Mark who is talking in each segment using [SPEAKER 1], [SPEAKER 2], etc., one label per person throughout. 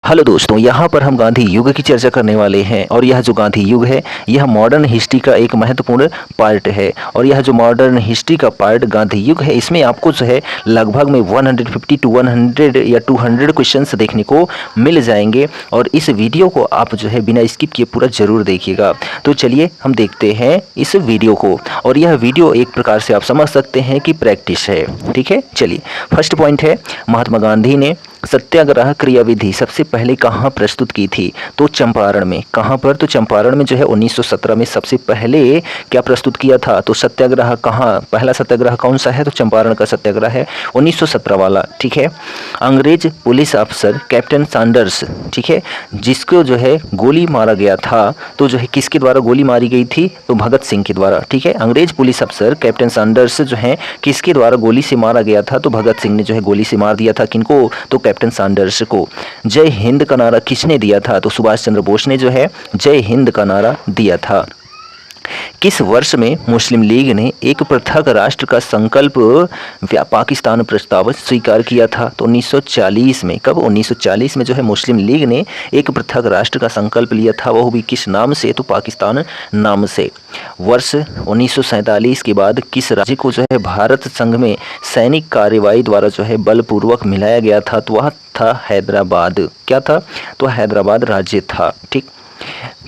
[SPEAKER 1] Hello दोस्तों, यहाँ पर हम गांधी युग की चर्चा करने वाले हैं और यह जो गांधी युग है यह मॉडर्न हिस्ट्री का एक महत्वपूर्ण पार्ट है। और यह जो मॉडर्न हिस्ट्री का पार्ट गांधी युग है इसमें आपको जो है लगभग में 150 टू 100 या 200 क्वेश्चंस देखने को मिल जाएंगे। और इस वीडियो को आप जो है बिना स्किप किए पूरा जरूर देखिएगा। तो चलिए हम देखते हैं इस वीडियो को। और यह वीडियो एक प्रकार से आप समझ सकते हैं कि प्रैक्टिस है। ठीक है, चलिए फर्स्ट पॉइंट है, महात्मा गांधी ने सत्याग्रह क्रियाविधि सबसे पहले कहाँ प्रस्तुत की थी? तो चंपारण में। कहाँ पर? तो चंपारण में जो है 1917 में सबसे पहले क्या प्रस्तुत किया था? तो सत्याग्रह कहाँ, पहला सत्याग्रह कौन सा है? तो चंपारण का सत्याग्रह है 1917 वाला। ठीक है। अंग्रेज पुलिस अफसर कैप्टन सैंडर्स, ठीक है, जिसको जो है गोली मारा गया था, तो जो है किसके द्वारा गोली मारी गई थी? तो भगत सिंह के द्वारा। ठीक है, अंग्रेज पुलिस अफसर कैप्टन सैंडर्स जो है किसके द्वारा गोली से मारा गया था? तो भगत सिंह ने जो है गोली से मार दिया था। किनको? तो कैप्टन सैंडर्स को। जय हिंद का नारा किसने दिया था? तो सुभाष चंद्र बोस ने जो है जय हिंद का नारा दिया था। किस वर्ष में मुस्लिम लीग ने एक पृथक राष्ट्र का संकल्प पाकिस्तान प्रस्ताव स्वीकार किया था? तो 1940 में। कब? 1940 में जो है मुस्लिम लीग ने एक पृथक राष्ट्र का संकल्प लिया था, वह भी किस नाम से? तो पाकिस्तान नाम से। वर्ष 1947 के बाद किस राज्य को जो है भारत संघ में सैनिक कार्रवाई द्वारा जो है बलपूर्वक मिलाया गया था? तो वह था हैदराबाद। क्या था? तो हैदराबाद राज्य था। ठीक।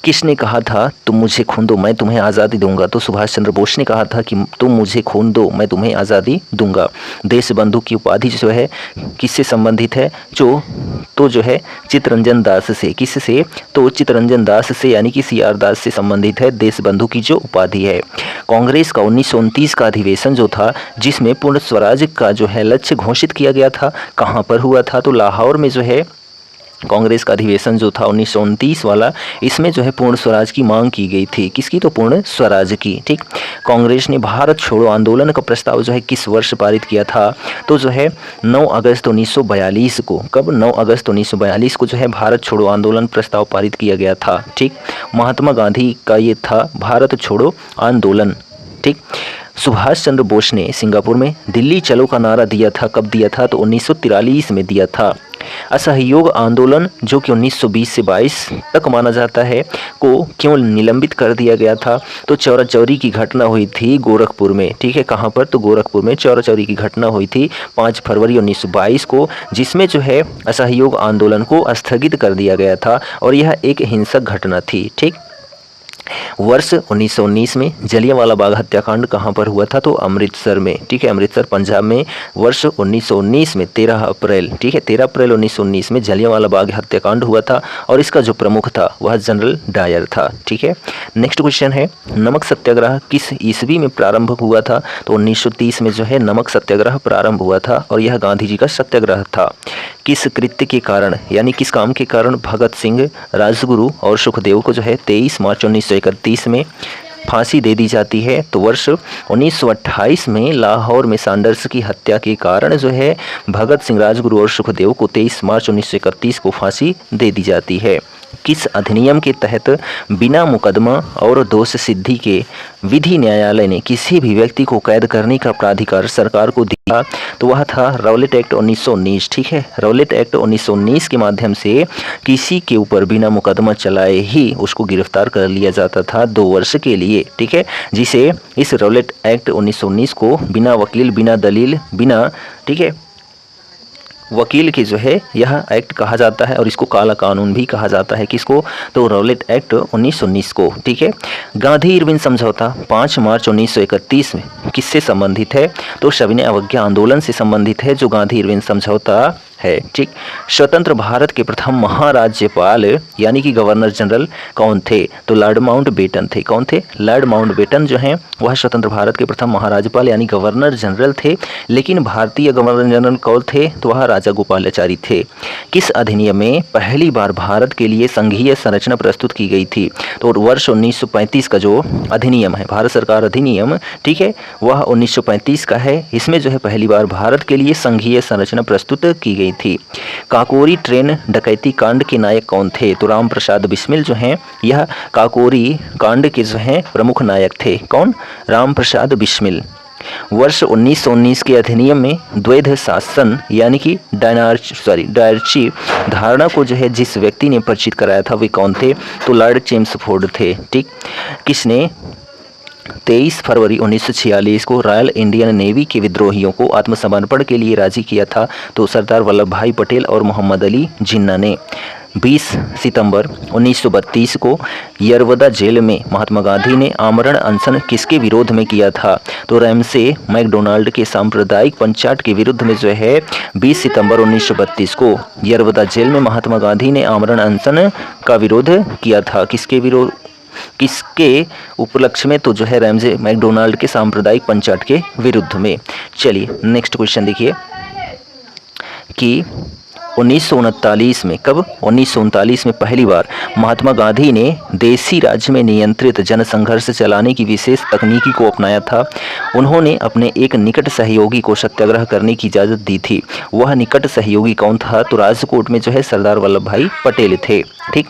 [SPEAKER 1] किसने कहा था तुम मुझे खून दो मैं तुम्हें आज़ादी दूंगा? तो सुभाष चंद्र बोस ने कहा था कि तुम मुझे खून दो मैं तुम्हें आज़ादी दूंगा। देश बंधु की उपाधि जो है किससे संबंधित है? जो है चित्तरंजन दास से। किससे? तो चित्तरंजन दास से, यानी कि CR दास से संबंधित है देश बंधु की जो उपाधि है। कांग्रेस का 1929 का अधिवेशन जो था जिसमें पूर्ण स्वराज का जो है लक्ष्य घोषित किया गया था, कहाँ पर हुआ था? तो लाहौर में जो है कांग्रेस का अधिवेशन जो था 1929 वाला, इसमें जो है पूर्ण स्वराज की मांग की गई थी। किसकी? तो पूर्ण स्वराज की। ठीक। कांग्रेस ने भारत छोड़ो आंदोलन का प्रस्ताव जो है किस वर्ष पारित किया था? तो जो है 9 अगस्त 1942 को। कब? 9 अगस्त 1942 को जो है भारत छोड़ो आंदोलन प्रस्ताव पारित किया गया था। ठीक। महात्मा गांधी का ये था भारत छोड़ो आंदोलन। ठीक। सुभाष चंद्र बोस ने सिंगापुर में दिल्ली चलो का नारा दिया था। कब दिया था? तो 1943 में दिया था। असहयोग आंदोलन जो कि 1920 से 22 तक माना जाता है को क्यों निलंबित कर दिया गया था? तो चौरा चौरी की घटना हुई थी गोरखपुर में। ठीक है, कहाँ पर? तो गोरखपुर में चौरा चौरी की घटना हुई थी 5 फरवरी 1922 को, जिसमें जो है असहयोग आंदोलन को स्थगित कर दिया गया था और यह एक हिंसक घटना थी। ठीक। वर्ष 1919 में जलियांवाला बाग हत्याकांड कहाँ पर हुआ था? तो अमृतसर में। ठीक है, अमृतसर पंजाब में वर्ष 1919 में 13 अप्रैल। ठीक है, 13 अप्रैल 1919 में जलियांवाला बाग हत्याकांड हुआ था और इसका जो प्रमुख था वह जनरल डायर था। ठीक है। नेक्स्ट क्वेश्चन है, नमक सत्याग्रह किस ईस्वी में प्रारंभ हुआ था? तो 1930 में जो है नमक सत्याग्रह प्रारंभ हुआ था और यह गांधी जी का सत्याग्रह था। किस कृत्य के कारण, यानी किस काम के कारण भगत सिंह, राजगुरु और सुखदेव को जो है 23 मार्च 1931 में फांसी दे दी जाती है? तो वर्ष 1928 में लाहौर में सैंडर्स की हत्या के कारण जो है भगत सिंह, राजगुरु और सुखदेव को 23 मार्च 1931 को फांसी दे दी जाती है। किस अधिनियम के तहत बिना मुकदमा और दोष सिद्धि के विधि न्यायालय ने किसी भी व्यक्ति को कैद करने का प्राधिकार सरकार को दिया? तो वह था रौलेट एक्ट 1919। ठीक है, रौलेट एक्ट 1919 के माध्यम से किसी के ऊपर बिना मुकदमा चलाए ही उसको गिरफ्तार कर लिया जाता था 2 वर्ष के लिए। ठीक है, जिसे इस रौलेट एक्ट 1919 को बिना वकील, बिना दलील, बिना, ठीक है, वकील के जो है यह एक्ट कहा जाता है और इसको काला कानून भी कहा जाता है। किसको? तो रौलेट एक्ट 1919 को। ठीक है। गांधी इरविन समझौता 5 मार्च 1931 में किससे संबंधित है? तो सविनय अवज्ञा आंदोलन से संबंधित है जो गांधी इरविन समझौता है। ठीक। स्वतंत्र भारत के प्रथम महाराज्यपाल यानी कि गवर्नर जनरल कौन थे? तो लॉर्ड माउंटबेटन थे। कौन थे? लॉर्ड माउंटबेटन जो हैं वह स्वतंत्र भारत के प्रथम महाराज्यपाल यानी गवर्नर जनरल थे। लेकिन भारतीय गवर्नर जनरल कौन थे? तो वह राजा गोपालाचारी थे। किस अधिनियम में पहली बार भारत के लिए संघीय संरचना प्रस्तुत की गई थी? तो वर्ष 1935 का जो अधिनियम है, भारत सरकार अधिनियम, ठीक है, वह 1935 का है। इसमें जो है पहली बार भारत के लिए संघीय संरचना प्रस्तुत की गई थी। काकोरी ट्रेन डकैती कांड के नायक कौन थे? तो राम प्रसाद बिस्मिल जो हैं यह काकोरी कांड के जो हैं प्रमुख नायक थे। कौन? राम प्रसाद बिस्मिल। वर्ष 1919 के अधिनियम में द्वैध शासन यानी कि डायनार्ची धारणा को जो है जिस व्यक्ति ने परिचित कराया था वे कौन थे? तो लॉर्ड चेम्सफोर्ड थे। ठीक, किसने 23 फरवरी 1946 को रॉयल इंडियन नेवी के विद्रोहियों को आत्मसमर्पण के लिए राजी किया था? तो सरदार वल्लभ भाई पटेल और मोहम्मद अली जिन्ना ने। 20 सितंबर 1932 को यरवदा जेल में महात्मा गांधी ने आमरण अनशन किसके विरोध में किया था? तो रैमसे मैकडोनाल्ड के सांप्रदायिक पंचायत के विरुद्ध में जो है 20 सितंबर 1932 को यरवदा जेल में महात्मा गांधी ने आमरण अनशन का विरोध किया था। किसके उपलक्ष्य में? तो जो है रैमसे मैकडोनाल्ड के सांप्रदायिक पंचायत के विरुद्ध में। चलिए नेक्स्ट क्वेश्चन देखिए कि 1939 में, कब? 1939 में पहली बार महात्मा गांधी ने देसी राज्य में नियंत्रित जनसंघर्ष चलाने की विशेष तकनीकी को अपनाया था। उन्होंने अपने एक निकट सहयोगी को सत्याग्रह करने की इजाज़त दी थी। वह निकट सहयोगी कौन था? तो राजकोट में जो है सरदार वल्लभ भाई पटेल थे। ठीक,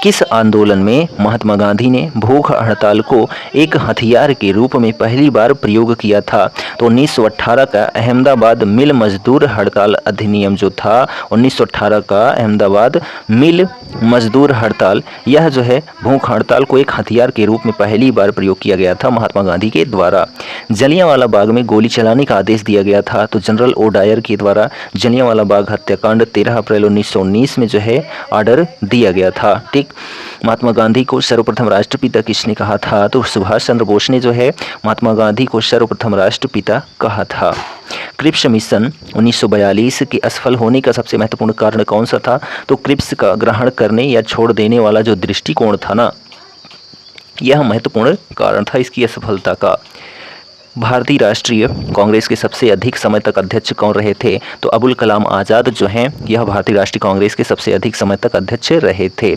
[SPEAKER 1] किस आंदोलन में महात्मा गांधी ने भूख हड़ताल को एक हथियार के रूप में पहली बार प्रयोग किया था? तो 1918 का अहमदाबाद मिल मजदूर हड़ताल अधिनियम जो था 1918 का अहमदाबाद मिल मजदूर हड़ताल, यह जो है भूख हड़ताल को एक हथियार के रूप में पहली बार प्रयोग किया गया था महात्मा गांधी के द्वारा। जलियांवाला बाग में गोली चलाने का आदेश दिया गया था? तो जनरल ओ डायर के द्वारा जलियांवाला बाग हत्याकांड 13 अप्रैल 1919 में जो है ऑर्डर दिया गया था। ठीक, महात्मा गांधी को सर्वप्रथम राष्ट्रपिता किसने कहा था? तो सुभाष चंद्र बोस ने जो है महात्मा गांधी को सर्वप्रथम राष्ट्रपिता कहा था। क्रिप्स मिशन 1942 के असफल होने का सबसे महत्वपूर्ण कारण कौन सा था? तो क्रिप्स का ग्रहण करने या छोड़ देने वाला जो दृष्टिकोण था ना, यह महत्वपूर्ण कारण था इसकी असफलता का। भारतीय राष्ट्रीय कांग्रेस के सबसे अधिक समय तक अध्यक्ष कौन रहे थे? तो अबुल कलाम आज़ाद जो हैं यह भारतीय राष्ट्रीय कांग्रेस के सबसे अधिक समय तक अध्यक्ष रहे थे।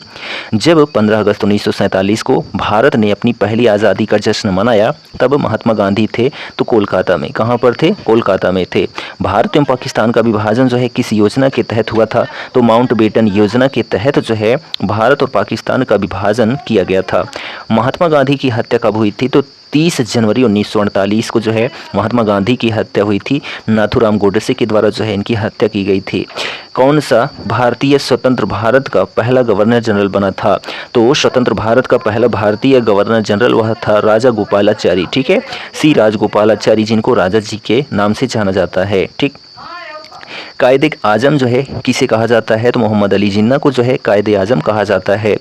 [SPEAKER 1] जब 15 अगस्त 1947 को भारत ने अपनी पहली आज़ादी का जश्न मनाया तब महात्मा गांधी थे तो कोलकाता में। कहाँ पर थे? कोलकाता में थे। भारत एवं पाकिस्तान का विभाजन जो है किस योजना के तहत हुआ था? तो माउंटबेटन योजना के तहत जो है भारत और पाकिस्तान का विभाजन किया गया था। महात्मा गांधी की हत्या कब हुई थी? तो 30 जनवरी 1948 को जो है महात्मा गांधी की हत्या हुई थी। नाथूराम गोडसे के द्वारा जो है इनकी हत्या की गई थी। कौन सा भारतीय स्वतंत्र भारत का पहला गवर्नर जनरल बना था? तो स्वतंत्र भारत का पहला भारतीय गवर्नर जनरल वह था राजा गोपालाचारी। ठीक है, सी राजगोपालाचारी, जिनको राजा जी के नाम से जाना जाता है। ठीक, कायदे आजम जो है किसे कहा जाता है? तो मोहम्मद अली जिन्ना को जो है कायदे आजम कहा जाता है।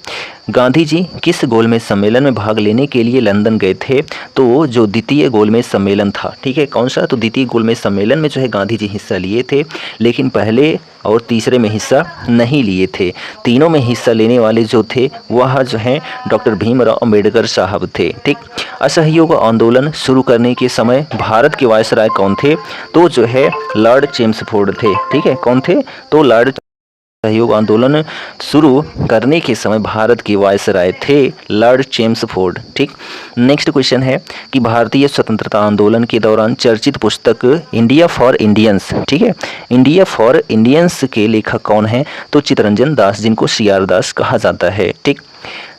[SPEAKER 1] गांधी जी किस गोलमेज सम्मेलन में भाग लेने के लिए लंदन गए थे? तो जो द्वितीय गोलमेज सम्मेलन था। ठीक है, कौन सा? तो द्वितीय गोलमेज सम्मेलन में जो है गांधी जी हिस्सा लिए थे, लेकिन पहले और तीसरे में हिस्सा नहीं लिए थे। तीनों में हिस्सा लेने वाले जो थे वह जो हैं डॉक्टर भीमराव अम्बेडकर साहब थे। ठीक, असहयोग आंदोलन शुरू करने के समय भारत के वायसराय कौन थे? तो जो है लॉर्ड चेम्सफोर्ड थे। ठीक है, कौन थे? तो लॉर्ड सहयोग आंदोलन शुरू करने के समय भारत के वायसराय थे लॉर्ड चेम्सफोर्ड। ठीक, नेक्स्ट क्वेश्चन है कि भारतीय स्वतंत्रता आंदोलन के दौरान चर्चित पुस्तक इंडिया फॉर इंडियंस, ठीक है, इंडिया फॉर इंडियंस के लेखक कौन हैं? तो चित्तरंजन दास, जिनको CR दास कहा जाता है। ठीक,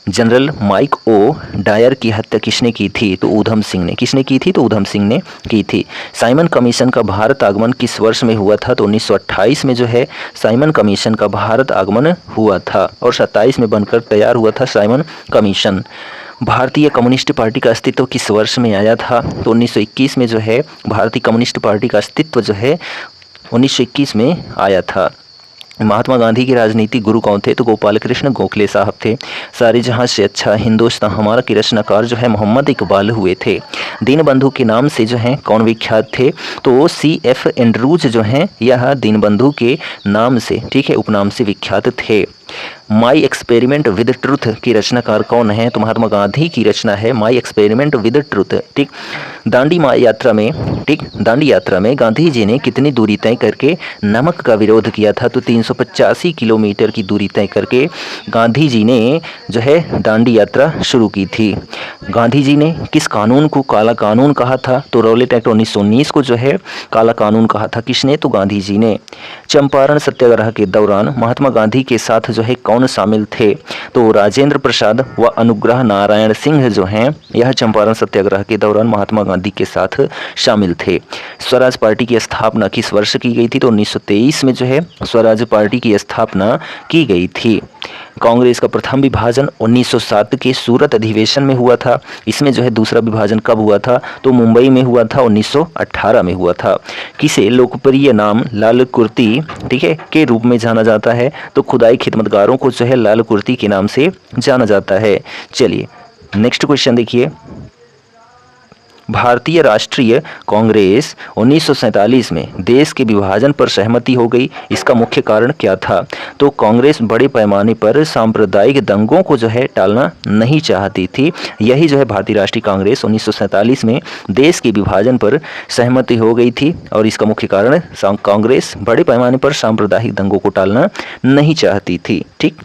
[SPEAKER 1] जनरल माइक ओ डायर की हत्या किसने की थी? तो ऊधम सिंह ने। किसने की थी? तो ऊधम सिंह ने की थी। साइमन कमीशन का भारत आगमन किस वर्ष में हुआ था? तो 1928 में जो है साइमन कमीशन का भारत आगमन हुआ था और 27 में बनकर तैयार हुआ था साइमन कमीशन। भारतीय कम्युनिस्ट पार्टी का अस्तित्व किस वर्ष में आया था? तो 1921 में जो है भारतीय कम्युनिस्ट पार्टी का अस्तित्व जो है 1921 में आया था। महात्मा गांधी के राजनीतिक गुरु कौन थे? तो गोपाल कृष्ण गोखले साहब थे। सारे जहां से अच्छा हिंदुस्तान हमारा के रचनाकार जो है मोहम्मद इकबाल हुए थे। दीनबंधु के नाम से जो हैं कौन विख्यात थे? तो CF एंड्रूज जो हैं यह दीनबंधु के नाम से, ठीक है, उपनाम से विख्यात थे। माई एक्सपेरिमेंट विद ट्रुथ की रचनाकार कौन है? तो महात्मा गांधी की रचना है माई एक्सपेरिमेंट विद ट्रुथ। ठीक, दांडी यात्रा में, ठीक, दांडी यात्रा में गांधी जी ने कितनी दूरी तय करके नमक का विरोध किया था? तो 385 किलोमीटर की दूरी तय करके गांधी जी ने जो है दांडी यात्रा शुरू की थी। गांधी जी ने किस कानून को काला कानून कहा था? तो रॉलेट एक्ट 1919 को जो है काला कानून कहा था। किसने? तो गांधी जी ने। चंपारण सत्याग्रह के दौरान महात्मा गांधी के साथ जो है कौन कौन शामिल थे? तो राजेंद्र प्रसाद व अनुग्रह नारायण सिंह जो हैं यह चंपारण सत्याग्रह के दौरान महात्मा गांधी के साथ शामिल थे। स्वराज पार्टी की स्थापना किस वर्ष की गई थी? तो 1923 में जो है स्वराज पार्टी की स्थापना की गई थी। कांग्रेस का प्रथम विभाजन 1907 के सूरत अधिवेशन में हुआ था। इसमें जो है दूसरा विभाजन कब हुआ था? तो मुंबई में हुआ था, 1918 में हुआ था। किसे लोकप्रिय नाम लाल कुर्ती, ठीक है, के रूप में जाना जाता है? तो खुदाई खिदमतगारों को जो है लाल कुर्ती के नाम से जाना जाता है। चलिए नेक्स्ट क्वेश्चन देखिए। भारतीय राष्ट्रीय कांग्रेस 1947 में देश के विभाजन पर सहमति हो गई, इसका मुख्य कारण क्या था? तो कांग्रेस बड़े पैमाने पर सांप्रदायिक दंगों को जो है टालना नहीं चाहती थी। यही जो है भारतीय राष्ट्रीय कांग्रेस 1947 में देश के विभाजन पर सहमति हो गई थी और इसका मुख्य कारण कांग्रेस बड़े पैमाने पर सांप्रदायिक दंगों को टालना नहीं चाहती थी। ठीक,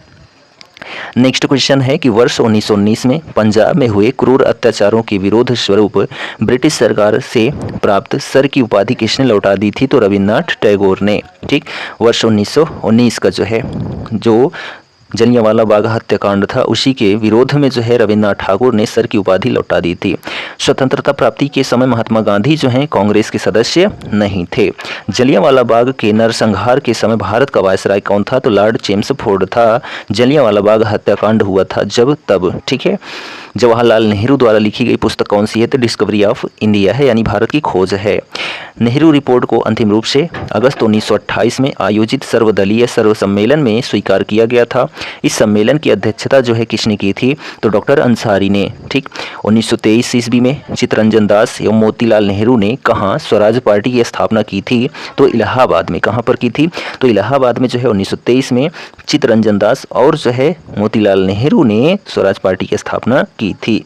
[SPEAKER 1] नेक्स्ट क्वेश्चन है कि वर्ष 1919 में पंजाब में हुए क्रूर अत्याचारों के विरोध स्वरूप ब्रिटिश सरकार से प्राप्त सर की उपाधि किसने लौटा दी थी? तो रविन्द्रनाथ टैगोर ने। ठीक, वर्ष 1919 का जो है जो जलियांवाला बाग हत्याकांड था उसी के विरोध में जो है रविन्द्रनाथ ठाकुर ने सर की उपाधि लौटा दी थी। स्वतंत्रता प्राप्ति के समय महात्मा गांधी जो हैं कांग्रेस के सदस्य नहीं थे। जलियांवाला बाग के नरसंहार के समय भारत का वायसराय कौन था? तो लॉर्ड चेम्सफोर्ड था। जलियांवाला बाग हत्याकांड हुआ था जब तब। ठीक है, जवाहरलाल नेहरू द्वारा लिखी गई पुस्तक कौन सी है? तो डिस्कवरी ऑफ इंडिया है, यानी भारत की खोज है। नेहरू रिपोर्ट को अंतिम रूप से अगस्त 1928 में आयोजित सर्वदलीय सर्व सम्मेलन में स्वीकार किया गया था। इस सम्मेलन की अध्यक्षता जो है किसने की थी? तो डॉक्टर अंसारी ने। ठीक, 1923 ईस्वी में चित्तरंजन दास एवं मोतीलाल नेहरू ने कहाँ स्वराज पार्टी की स्थापना की थी? तो इलाहाबाद में। कहाँ पर की थी? तो इलाहाबाद में जो है 1923 में चित्तरंजन दास और जो है मोतीलाल नेहरू ने स्वराज पार्टी की स्थापना की थी।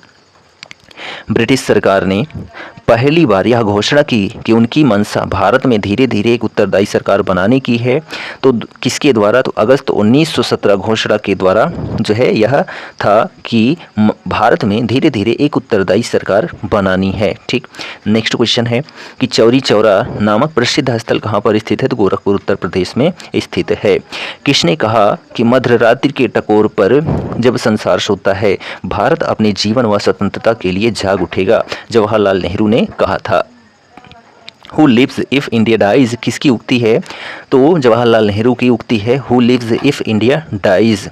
[SPEAKER 1] ब्रिटिश सरकार ने पहली बार यह घोषणा की कि उनकी मंशा भारत में धीरे धीरे एक उत्तरदायी सरकार बनाने की है। तो किसके द्वारा? तो अगस्त 1917 घोषणा के द्वारा जो है यह था कि भारत में धीरे धीरे एक उत्तरदायी सरकार बनानी है। ठीक, नेक्स्ट क्वेश्चन है कि चौरी चौरा नामक प्रसिद्ध स्थल कहाँ पर स्थित है? तो गोरखपुर उत्तर प्रदेश में स्थित है। किसने कहा कि मध्यरात्रि के टकोर पर जब संसार सोता है भारत अपने जीवन व स्वतंत्रता के लिए जाग उठेगा? जवाहरलाल नेहरू ने कहा था। Who lives if India dies किसकी उक्ति है? तो जवाहरलाल नेहरू की उक्ति है who lives if India dies.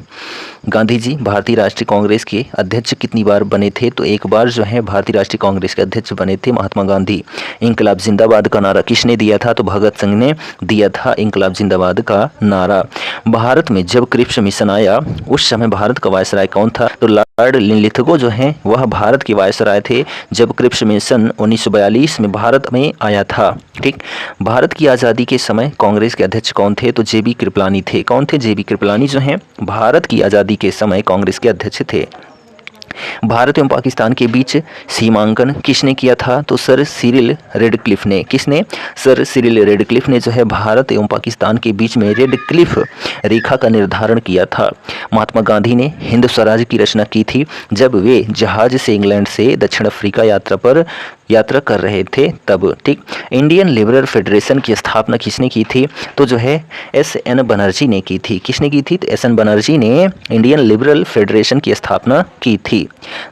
[SPEAKER 1] Gandhi ji भारतीय राष्ट्रीय कांग्रेस के अध्यक्ष कितनी बार बने थे? तो एक बार जो है भारतीय राष्ट्रीय कांग्रेस के अध्यक्ष बने थे महात्मा गांधी। इंकलाब जिंदाबाद का नारा किसने दिया था? तो भगत सिंह ने दिया था इंकलाब जिंदाबाद का नारा। भारत में जब क्रिप्स मिशन आया उस समय भारत का वायसराय कौन था? तो लॉर्ड लिनलिथगो जो हैं वह भारत के वायसराय थे जब क्रिप्स मिशन 1942 में भारत में आया था। ठीक, भारत की आज़ादी के समय कांग्रेस के अध्यक्ष कौन थे? तो जेबी कृपलानी थे। कौन थे? जेबी कृपलानी जो हैं भारत की आज़ादी के समय कांग्रेस के अध्यक्ष थे। भारत एवं पाकिस्तान के बीच सीमांकन किसने किया था? तो सर सिरिल रेडक्लिफ ने। किसने? सर सिरिल रेडक्लिफ ने जो है भारत एवं पाकिस्तान के बीच में रेडक्लिफ रेखा का निर्धारण किया था। महात्मा गांधी ने हिंद स्वराज की रचना की थी जब वे जहाज से इंग्लैंड से दक्षिण अफ्रीका यात्रा कर रहे थे तब। ठीक, इंडियन लिबरल फेडरेशन की स्थापना किसने की थी? तो जो है एस.एन. बनर्जी ने की थी। किसने की थी? तो एस.एन. बनर्जी ने इंडियन लिबरल फेडरेशन की स्थापना की थी।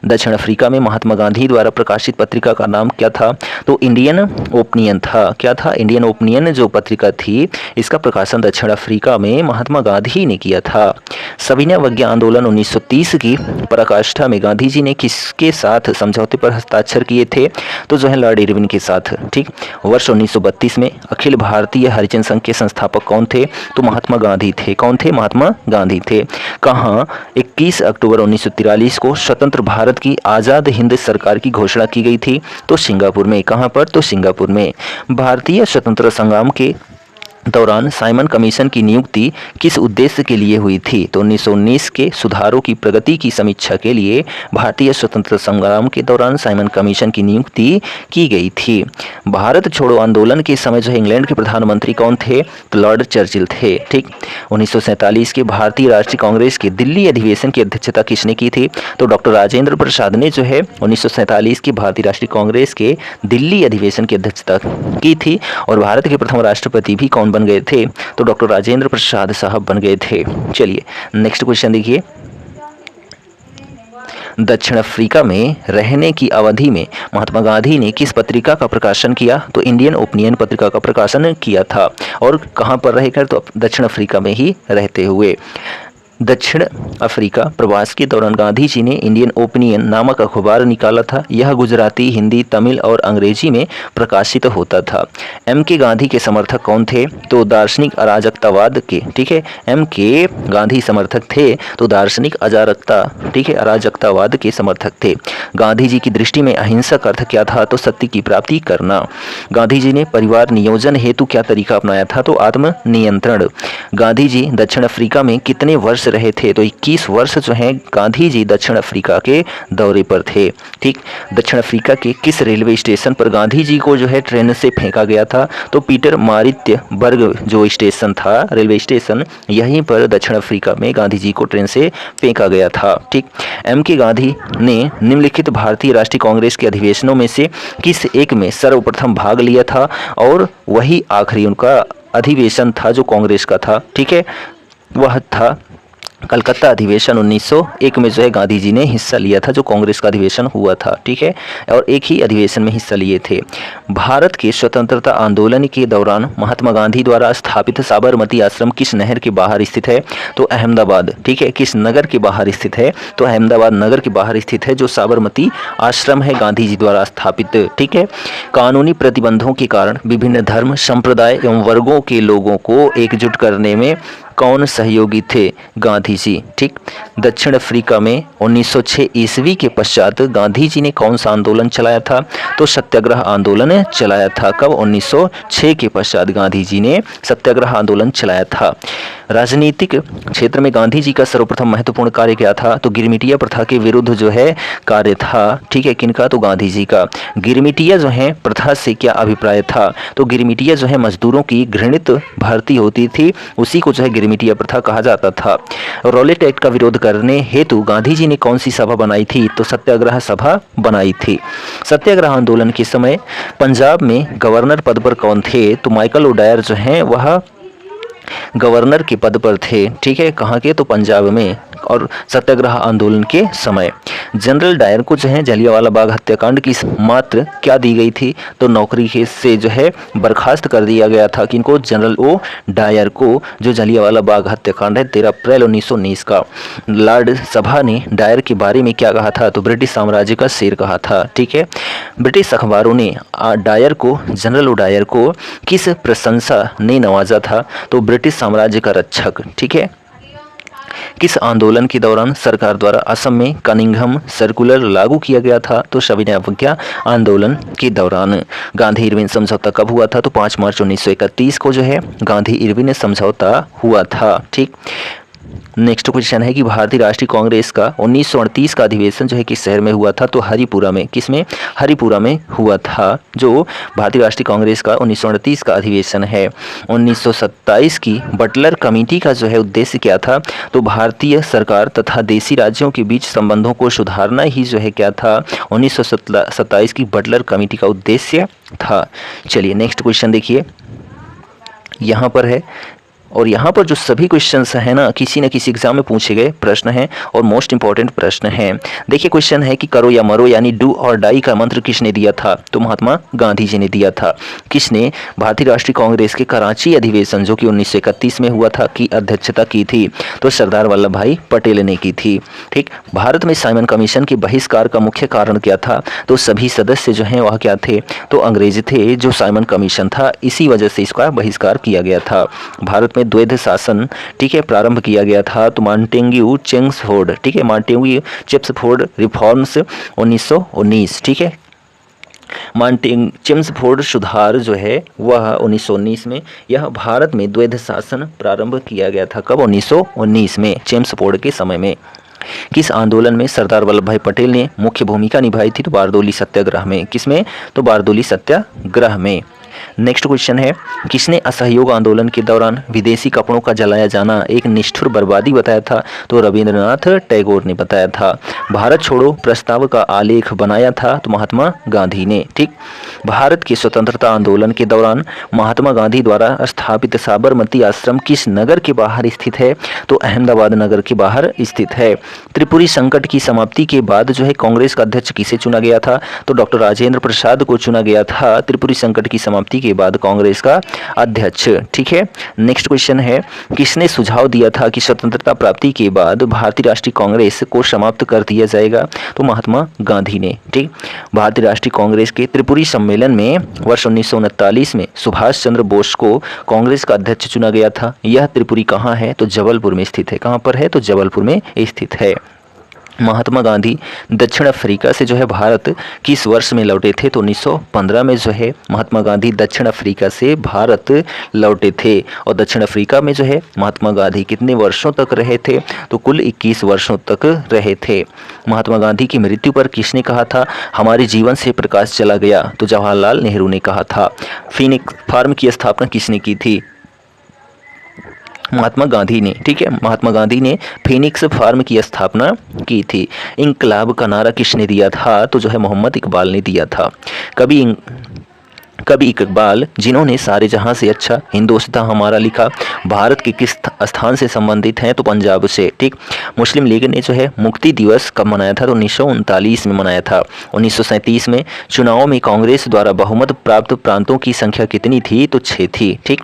[SPEAKER 1] दक्षिण अफ्रीका में महात्मा गांधी द्वारा प्रकाशित पत्रिका का नाम क्या था? तो इंडियन ओपिनियन था। क्या था? इंडियन ओपिनियन जो पत्रिका थी इसका प्रकाशन दक्षिण अफ्रीका में महात्मा गांधी ने किया था। सविनय अवज्ञा आंदोलन 1930 की पराकाष्ठा में गांधी जी ने किसके साथ समझौते पर हस्ताक्षर किए थे? तो जो है लॉर्ड इरविन के साथ। ठीक, वर्ष 1932 में अखिल भारतीय हरिजन संघ के संस्थापक कौन थे? तो महात्मा गांधी थे। कौन थे? महात्मा गांधी थे। कहाँ? 21 अक्टूबर 1943 को स्वतंत्र भारत की आज़ाद हिंद सरकार की घोषणा की गई थी। तो सिंगापुर में। कहाँ पर? तो सिंगापुर में। भारतीय स्वतंत्रता संग्राम के दौरान साइमन कमीशन की नियुक्ति किस उद्देश्य के लिए हुई थी? तो 1919 के सुधारों की प्रगति की समीक्षा के लिए भारतीय स्वतंत्रता संग्राम के दौरान साइमन कमीशन की नियुक्ति की गई थी। भारत छोड़ो आंदोलन के समय जो है इंग्लैंड के प्रधानमंत्री कौन थे? तो लॉर्ड चर्चिल थे। ठीक, 1947 के भारतीय राष्ट्रीय कांग्रेस के दिल्ली अधिवेशन की अध्यक्षता किसने की थी? तो डॉक्टर राजेंद्र प्रसाद ने जो है 1947 के भारतीय राष्ट्रीय कांग्रेस के दिल्ली अधिवेशन की अध्यक्षता की थी। और भारत के प्रथम राष्ट्रपति भी कौन बन गए थे? तो डॉक्टर राजेंद्र प्रसाद साहब बन गए थे। चलिए नेक्स्ट क्वेश्चन देखिए, दक्षिण अफ्रीका में रहने की अवधि में महात्मा गांधी ने किस पत्रिका का प्रकाशन किया? तो इंडियन ओपिनियन पत्रिका का प्रकाशन किया था। और कहाँ पर रहकर? तो दक्षिण अफ्रीका में ही रहते हुए। दक्षिण अफ्रीका प्रवास के दौरान गांधी जी ने इंडियन ओपिनियन नामक अखबार निकाला था। यह गुजराती, हिंदी, तमिल और अंग्रेजी में प्रकाशित होता था। एम के गांधी के समर्थक कौन थे? तो दार्शनिक अराजकतावाद के, ठीक है। एम के गांधी समर्थक थे तो दार्शनिक अराजकता, ठीक है, अराजकतावाद के समर्थक थे। गांधी जी की दृष्टि में अहिंसा का अर्थ क्या था? तो सत्य की प्राप्ति करना। गांधी जी ने परिवार नियोजन हेतु क्या तरीका अपनाया था? तो आत्म नियंत्रण। गांधी जी दक्षिण अफ्रीका में कितने वर्ष रहे थे? तो 21 वर्ष जो हैं गांधी जी दक्षिण अफ्रीका के दौरे पर थे। ठीक, दक्षिण अफ्रीका के किस रेलवे स्टेशन पर गांधी जी को जो है ट्रेन से फेंका गया था? तो पीटर मारित्यबर्ग जो स्टेशन था, रेलवे स्टेशन, यहीं पर दक्षिण अफ्रीका में गांधी जी को ट्रेन से फेंका गया था। ठीक, एम के गांधी ने निम्नलिखित भारतीय राष्ट्रीय कांग्रेस के अधिवेशनों में से किस एक में सर्वप्रथम भाग लिया था? और वही आखिरी उनका अधिवेशन था जो कांग्रेस का था। ठीक है, वह था कलकत्ता अधिवेशन 1901 में जो है गांधी जी ने हिस्सा लिया था, जो कांग्रेस का अधिवेशन हुआ था। ठीक है, और एक ही अधिवेशन में हिस्सा लिए थे। भारत के स्वतंत्रता आंदोलन के दौरान महात्मा गांधी द्वारा स्थापित साबरमती आश्रम किस नहर के बाहर स्थित है? तो अहमदाबाद। ठीक है, किस नगर के बाहर स्थित है? तो अहमदाबाद नगर के बाहर स्थित है जो साबरमती आश्रम है गांधी जी द्वारा स्थापित। ठीक है, कानूनी प्रतिबंधों के कारण विभिन्न धर्म, संप्रदाय एवं वर्गों के लोगों को एकजुट करने में कौन सहयोगी थे? गांधी जी। ठीक, दक्षिण अफ्रीका में 1906 ईस्वी के पश्चात गांधी जी ने कौन सा आंदोलन चलाया था? तो सत्याग्रह आंदोलन चलाया था। कब? 1906 के पश्चात गांधी जी ने सत्याग्रह आंदोलन चलाया था। राजनीतिक क्षेत्र में गांधी जी का सर्वप्रथम महत्वपूर्ण कार्य क्या था? तो गिरमिटिया प्रथा के विरुद्ध जो है कार्य था। ठीक है, किनका? तो गांधी जी का। गिरमिटिया जो है प्रथा से क्या अभिप्राय था? तो गिरमिटिया जो है मजदूरों की घृणित भर्ती होती थी, उसी को जो है गिरमिटिया प्रथा कहा जाता था। रॉलेट एक्ट का विरोध करने हेतु गांधी जी ने कौन सी सभा बनाई थी? तो सत्याग्रह सभा बनाई थी। सत्याग्रह आंदोलन के समय पंजाब में गवर्नर पद पर कौन थे? तो माइकल ओडायर जो हैं वह गवर्नर के पद पर थे। ठीक है, कहाँ के? तो पंजाब में। और सत्याग्रह आंदोलन के समय जनरल डायर को जो है जलियांवाला बाग हत्याकांड की मात्र क्या दी गई थी? तो नौकरी से जो है बर्खास्त कर दिया गया था। किनको? जनरल ओ डायर को, जो जलियांवाला बाग हत्याकांड है 13 अप्रैल 1919 का। लॉर्ड सभा ने डायर के बारे में क्या कहा था? तो ब्रिटिश साम्राज्य का शेर कहा था। ठीक है, ब्रिटिश अखबारों ने डायर को, जनरल ओ डायर को किस प्रशंसा ने नवाजा था? तो ब्रिटिश साम्राज्य का रक्षक। ठीक है, किस आंदोलन के दौरान सरकार द्वारा असम में कनिंघम सर्कुलर लागू किया गया था? तो सविनय अवज्ञा आंदोलन के दौरान। गांधी इरविन समझौता कब हुआ था? तो 5 मार्च 1931 को जो है गांधी इरविन समझौता हुआ था। ठीक, नेक्स्ट क्वेश्चन है कि भारतीय राष्ट्रीय कांग्रेस का 1938 का अधिवेशन जो है किस शहर में हुआ था? तो हरिपुरा में। किसमें? हरिपुरा में हुआ था, जो भारतीय राष्ट्रीय कांग्रेस का 1938 का अधिवेशन है। 1927 की बटलर कमेटी का जो है उद्देश्य क्या था? तो भारतीय सरकार तथा देशी राज्यों के बीच संबंधों को सुधारना ही जो है क्या था? 1927 की बटलर कमेटी का उद्देश्य था। चलिए नेक्स्ट क्वेश्चन देखिए, यहाँ पर है, और यहाँ पर जो सभी क्वेश्चंस हैं ना, किसी न किसी एग्जाम में पूछे गए प्रश्न हैं और मोस्ट इंपॉर्टेंट प्रश्न हैं। देखिए क्वेश्चन है कि करो या मरो यानी डू और डाई का मंत्र किसने दिया था? तो महात्मा गांधी जी ने दिया था। किसने? भारतीय राष्ट्रीय कांग्रेस के कराची अधिवेशन जो कि 1931 में हुआ था की अध्यक्षता की थी? तो सरदार वल्लभ भाई पटेल ने की थी। ठीक, भारत में साइमन कमीशन के बहिष्कार का मुख्य कारण क्या था? तो सभी सदस्य जो हैं वह क्या थे? तो अंग्रेज थे। जो साइमन कमीशन था इसी वजह से इसका बहिष्कार किया गया था। भारत में द्वैध शासन, ठीक है, प्रारंभ किया गया था। तो मॉन्टेग्यू चेम्सफोर्ड, ठीक है, मॉन्टेग्यू चेम्सफोर्ड रिफॉर्म्स 1919। ठीक है, चेम्सफोर्ड सुधार जो है वह 1919 में। यह भारत में द्वैध शासन प्रारंभ किया गया था। कब? 1919 में, चेम्सफोर्ड के समय में। किस आंदोलन में सरदार वल्लभ भाई पटेल ने मुख्य भूमिका निभाई थी? तो बारदोली सत्याग्रह में। किसमें? तो बारदोली सत्याग्रह में। नेक्स्ट क्वेश्चन है, किसने असहयोग आंदोलन के दौरान विदेशी कपड़ों का जलाया जाना एक निष्ठुर बर्बादी बताया था? तो रविंद्रनाथ टैगोर ने बताया था। भारत छोड़ो प्रस्ताव का आलेख बनाया था? तो महात्मा गांधी ने। ठीक। भारत के स्वतंत्रता आंदोलन के दौरान महात्मा गांधी द्वारा स्थापित साबरमती आश्रम किस नगर के बाहर स्थित है? तो अहमदाबाद नगर के बाहर स्थित है। त्रिपुरी संकट की समाप्ति के बाद जो है कांग्रेस का अध्यक्ष किसे चुना गया था? तो डॉक्टर राजेंद्र प्रसाद को चुना गया था त्रिपुरी संकट की समाप्ति के बाद कांग्रेस का अध्यक्ष। ठीक है। नेक्स्ट क्वेश्चन है, किसने सुझाव दिया था कि स्वतंत्रता प्राप्ति के बाद भारतीय राष्ट्रीय कांग्रेस को समाप्त कर दिया जाएगा? तो महात्मा गांधी ने। ठीक। भारतीय राष्ट्रीय कांग्रेस के त्रिपुरी सम्मेलन में वर्ष 1939 में सुभाष चंद्र बोस को कांग्रेस का अध्यक्ष चुना गया था। यह त्रिपुरी कहाँ है? तो जबलपुर में स्थित है। कहाँ पर है? तो जबलपुर में स्थित है। महात्मा गांधी दक्षिण अफ्रीका से जो है भारत किस वर्ष में लौटे थे? तो 1915 में जो है महात्मा गांधी दक्षिण अफ्रीका से भारत लौटे थे। और दक्षिण अफ्रीका में जो है महात्मा गांधी कितने वर्षों तक रहे थे? तो कुल 21 वर्षों तक रहे थे। महात्मा गांधी की मृत्यु पर किसने कहा था हमारे जीवन से प्रकाश चला गया? तो जवाहरलाल नेहरू ने कहा था। फिनिक्स फार्म की स्थापना किसने की थी? महात्मा गांधी ने। ठीक है। महात्मा गांधी ने फिनिक्स फार्म की स्थापना की थी। इंकलाब का नारा किसने दिया था? तो जो है मोहम्मद इकबाल ने दिया था। कवि इकबाल जिन्होंने सारे जहां से अच्छा हिंदुस्तान हमारा लिखा भारत के किस स्थान से संबंधित हैं? तो पंजाब से। ठीक। मुस्लिम लीग ने जो है मुक्ति दिवस कब मनाया था? तो 1939 में मनाया था। 1937 में चुनाव में कांग्रेस द्वारा बहुमत प्राप्त प्रांतों की संख्या कितनी थी? तो 6 थी। ठीक।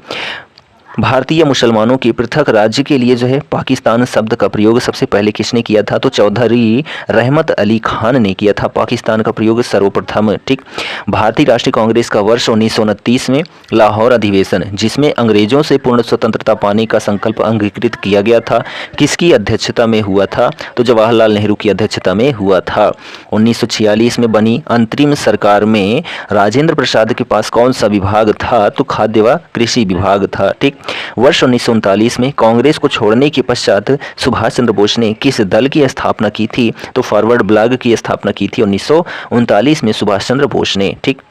[SPEAKER 1] भारतीय मुसलमानों के पृथक राज्य के लिए जो है पाकिस्तान शब्द का प्रयोग सबसे पहले किसने किया था? तो चौधरी रहमत अली खान ने किया था पाकिस्तान का प्रयोग सर्वप्रथम। ठीक। भारतीय राष्ट्रीय कांग्रेस का वर्ष 1929 में लाहौर अधिवेशन जिसमें अंग्रेजों से पूर्ण स्वतंत्रता पाने का संकल्प अंगीकृत किया गया था किसकी अध्यक्षता में हुआ था? तो जवाहरलाल नेहरू की अध्यक्षता में हुआ था। 1946 में बनी अंतरिम सरकार में राजेंद्र प्रसाद के पास कौन सा विभाग था? तो खाद्य व कृषि विभाग था। ठीक। वर्ष 1939 में कांग्रेस को छोड़ने के पश्चात सुभाष चंद्र बोस ने किस दल की स्थापना की थी? तो फॉरवर्ड ब्लॉक की स्थापना की थी 1939 में सुभाष चंद्र बोस ने। ठीक।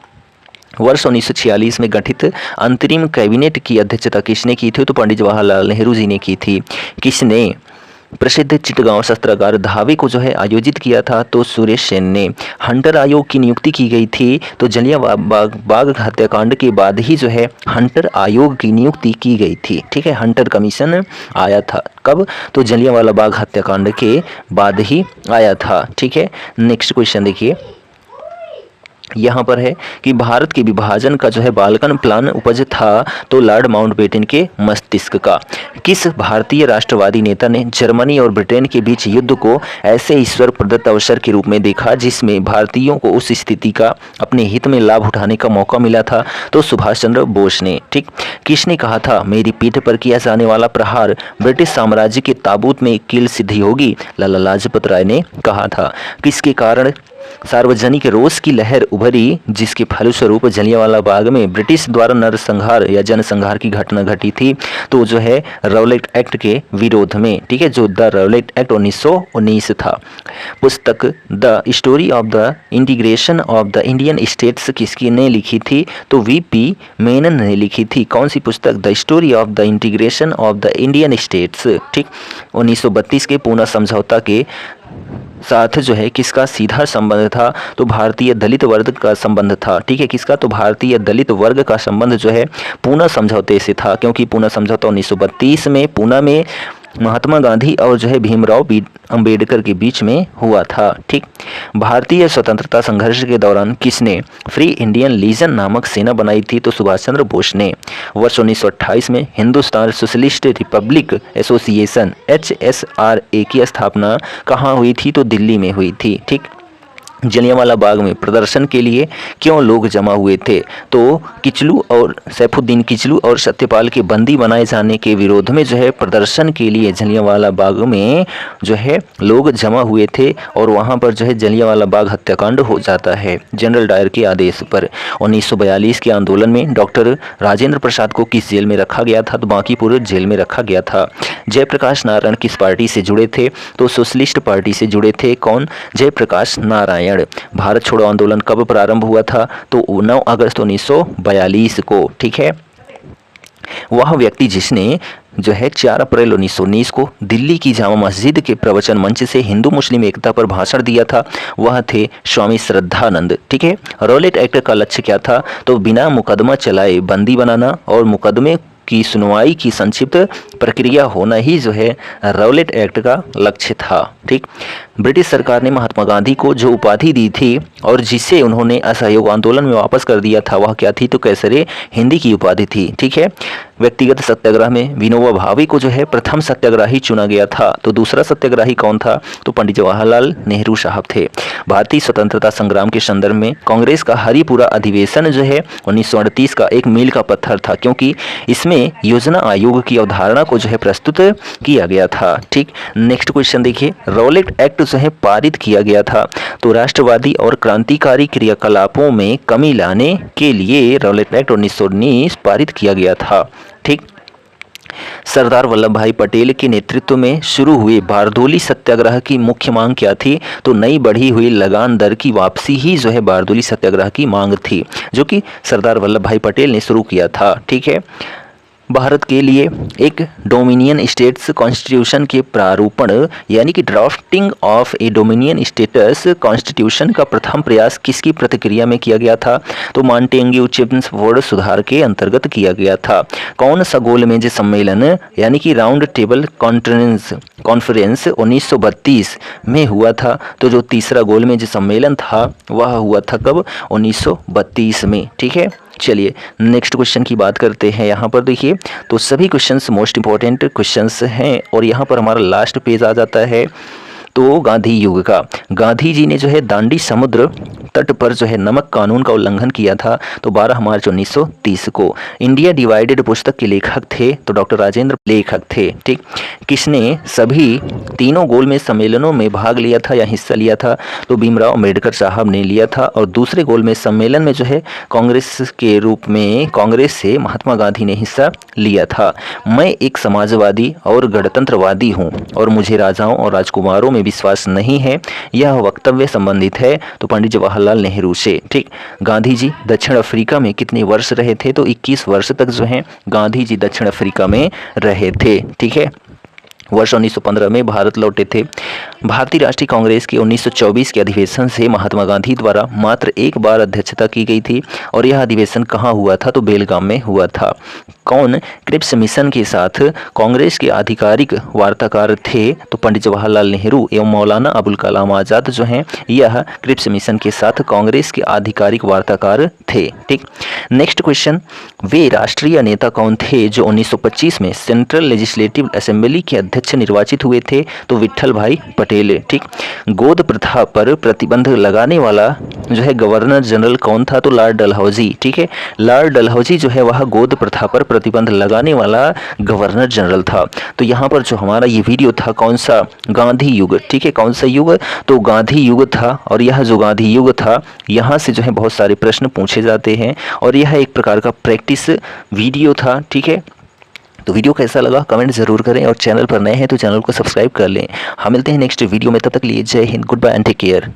[SPEAKER 1] वर्ष 1946 में गठित अंतरिम कैबिनेट की अध्यक्षता किसने की थी? तो पंडित जवाहरलाल नेहरू जी ने की थी। किसने प्रसिद्ध चिटगांव शस्त्रागार धावे को जो है आयोजित किया था? तो सुरेश सेन ने। हंटर आयोग की नियुक्ति की गई थी? तो जलियांवाला बाग हत्याकांड के बाद ही जो है हंटर आयोग की नियुक्ति की गई थी। ठीक है। हंटर कमीशन आया था कब? तो जलियांवाला बाग हत्याकांड के बाद ही आया था। ठीक है। नेक्स्ट क्वेश्चन देखिए, यहाँ पर है कि भारत के विभाजन का जो है बाल्कन प्लान उपज था? तो लॉर्ड माउंटबेटन के मस्तिष्क का। किस भारतीय राष्ट्रवादी नेता ने जर्मनी और ब्रिटेन के बीच युद्ध को ऐसे ईश्वर प्रदत्त अवसर के रूप में देखा जिसमें भारतीयों को उस स्थिति का अपने हित में लाभ उठाने का मौका मिला था? तो सुभाष चंद्र बोस ने। ठीक। किसने कहा था मेरी पीठ पर किया जाने वाला प्रहार ब्रिटिश साम्राज्य के ताबूत में कील सिद्धि होगी? लाला लाजपत राय ने कहा था। किसके कारण सार्वजनिक रोष की लहर उभरी जिसके फलस्वरूप जलियांवाला बाग में ब्रिटिश द्वारा नरसंहार या जनसंहार की घटना घटी थी? तो जो है रौलेट एक्ट के विरोध में। ठीक है। जो द रौलेट एक्ट 1919 था। पुस्तक the story of the integration of the Indian states किसकी ने लिखी थी? तो वीपी मेनन ने लिखी थी। कौन सी पुस्तक? The story of the integration of the Indian states. ठीक। 1932 के पूना समझौता के साथ जो है किसका सीधा संबंध था? तो भारतीय दलित वर्ग का संबंध था। ठीक है। किसका? तो भारतीय दलित वर्ग का संबंध जो है पूना समझौते से था, क्योंकि पूना समझौता 1932 में पूना में महात्मा गांधी और जो है भीमराव अंबेडकर के बीच में हुआ था। ठीक। भारतीय स्वतंत्रता संघर्ष के दौरान किसने फ्री इंडियन लीजन नामक सेना बनाई थी? तो सुभाष चंद्र बोस ने। वर्ष 1928 में Hindustan socialist Republic association HSRA की स्थापना कहाँ हुई थी? तो दिल्ली में हुई थी। ठीक। जलियांवाला बाग में प्रदर्शन के लिए क्यों लोग जमा हुए थे? तो किचलू और सैफुद्दीन किचलू और सत्यपाल के बंदी बनाए जाने के विरोध में जो है प्रदर्शन के लिए जलियांवाला बाग में जो है लोग जमा हुए थे और वहां पर जो है जलियांवाला बाग हत्याकांड हो जाता है जनरल डायर के आदेश पर। 1942 के आंदोलन में डॉक्टर राजेंद्र प्रसाद को किस जेल में रखा गया था? तो बांकीपुर जेल में रखा गया था। जयप्रकाश नारायण किस पार्टी से जुड़े थे? तो सोशलिस्ट पार्टी से जुड़े थे। कौन? जयप्रकाश नारायण। रामायण। भारत छोड़ो आंदोलन कब प्रारंभ हुआ था? तो 9 अगस्त 1942 को। ठीक है, वह व्यक्ति जिसने जो है 4 अप्रैल 1919 को दिल्ली की जामा मस्जिद के प्रवचन मंच से हिंदू मुस्लिम एकता पर भाषण दिया था, वह थे स्वामी श्रद्धानंद। ठीक है, रॉलेट एक्ट का लक्ष्य क्या था? तो बिना मुकदमा चलाए बंदी बनाना और मुकदमे की सुनवाई की संक्षिप्त प्रक्रिया होना ही जो है रॉलेट एक्ट का लक्ष्य था। ठीक, ब्रिटिश सरकार ने महात्मा गांधी को जो उपाधि दी थी और जिसे उन्होंने असहयोग आंदोलन में वापस कर दिया था, वह क्या थी? तो कैसरे हिंदी की उपाधि थी। ठीक है, व्यक्तिगत सत्याग्रह में विनोबा भावे को जो है प्रथम सत्याग्रही चुना गया था। तो दूसरा सत्याग्रही कौन था? तो पंडित जवाहरलाल नेहरू साहब थे। भारतीय स्वतंत्रता संग्राम के संदर्भ में कांग्रेस का हरिपुरा अधिवेशन जो है 1938 का एक मील का पत्थर था, क्योंकि इसमें योजना आयोग की अवधारणा को जो है प्रस्तुत किया गया था। ठीक, नेक्स्ट क्वेश्चन देखिए, रॉलेट एक्ट जो है पारित किया गया था, तो राष्ट्रवादी और क्रांतिकारी क्रियाकलापों में कमी लाने के लिए रॉलेट एक्ट 1919 पारित किया गया था। ठीक, सरदार वल्लभ भाई पटेल के नेतृत्व में शुरू हुए बारदोली सत्याग्रह की मुख्य मांग क्या थी? तो नई बढ़ी हुई लगान दर की वापसी ही जो है बारदोली सत्याग्रह की मांग थी, जो कि सरदार वल्लभ भाई पटेल ने शुरू किया था। ठीक है, भारत के लिए एक डोमिनियन स्टेट्स कॉन्स्टिट्यूशन के प्रारूपण यानी कि drafting of A dominion status constitution का प्रथम प्रयास किसकी प्रतिक्रिया में किया गया था? तो मॉन्टेग्यू चेम्सफोर्ड सुधार के अंतर्गत किया गया था। कौन सा गोलमेज सम्मेलन यानी कि राउंड टेबल कॉन्फ्रेंस 1932 में हुआ था? तो जो तीसरा गोलमेज सम्मेलन था वह हुआ था कब? 1932 में। ठीक है, चलिए नेक्स्ट क्वेश्चन की बात करते हैं। यहाँ पर देखिए, तो सभी क्वेश्चंस मोस्ट इंपॉर्टेंट क्वेश्चंस हैं और यहाँ पर हमारा लास्ट पेज आ जाता है। तो गांधी युग का, गांधी जी ने जो है दांडी समुद्र तट पर जो है नमक कानून का उल्लंघन किया था, तो 12 मार्च 1930 को। इंडिया डिवाइडेड पुस्तक के लेखक थे तो डॉक्टर राजेंद्र लेखक थे। ठीक, किसने सभी तीनों गोलमेज सम्मेलनों में भाग लिया था या हिस्सा लिया था? तो भीमराव अम्बेडकर साहब ने लिया था। और दूसरे गोलमेज सम्मेलन में जो है कांग्रेस के रूप में कांग्रेस से महात्मा गांधी ने हिस्सा लिया था। मैं एक समाजवादी और गणतंत्रवादी हूँ और मुझे राजाओं और राजकुमारों में विश्वास नहीं है, यह वक्तव्य संबंधित है तो पंडित जवाहरलाल नेहरू से। ठीक, गांधी जी दक्षिण अफ्रीका में कितने वर्ष रहे थे? तो 21 वर्ष तक जो है गांधी जी दक्षिण अफ्रीका में रहे थे। ठीक है, वर्ष 1915 में भारत लौटे थे। भारतीय राष्ट्रीय कांग्रेस के 1924 के अधिवेशन से महात्मा गांधी द्वारा मात्र एक बार अध्यक्षता की गई थी और यह अधिवेशन कहाँ हुआ था? तो बेलगाम में हुआ था। कौन क्रिप्स मिशन के साथ कांग्रेस के आधिकारिक वार्ताकार थे? तो पंडित जवाहरलाल नेहरू एवं मौलाना अबुल कलाम आज़ाद जो हैं यह क्रिप्स मिशन के साथ कांग्रेस के आधिकारिक वार्ताकार थे। ठीक, नेक्स्ट क्वेश्चन, वे राष्ट्रीय नेता कौन थे जो 1925 में सेंट्रल लेजिस्लेटिव असेंबली के अध्यक्ष निर्वाचित हुए थे? तो विट्ठल भाई पटेल। ठीक, गोद प्रथा पर प्रतिबंध लगाने वाला जो है गवर्नर जनरल कौन था? तो लॉर्ड डलहौजी। ठीक है, लॉर्ड डलहौजी जो है वह गोद प्रथा पर प्रतिबंध लगाने वाला गवर्नर जनरल था। तो यहाँ पर जो हमारा ये वीडियो था कौन सा? गांधी युग। ठीक है, कौन सा युग? तो गांधी युग था। और यह जो गांधी युग था यहाँ से जो है बहुत सारे प्रश्न पूछे जाते हैं और यह एक प्रकार का प्रैक्टिस वीडियो था। ठीक है, तो वीडियो कैसा लगा कमेंट जरूर करें और चैनल पर नए हैं तो चैनल को सब्सक्राइब कर लें। हम मिलते हैं नेक्स्ट वीडियो में, तब तक लिए जय हिंद, good bye and take care.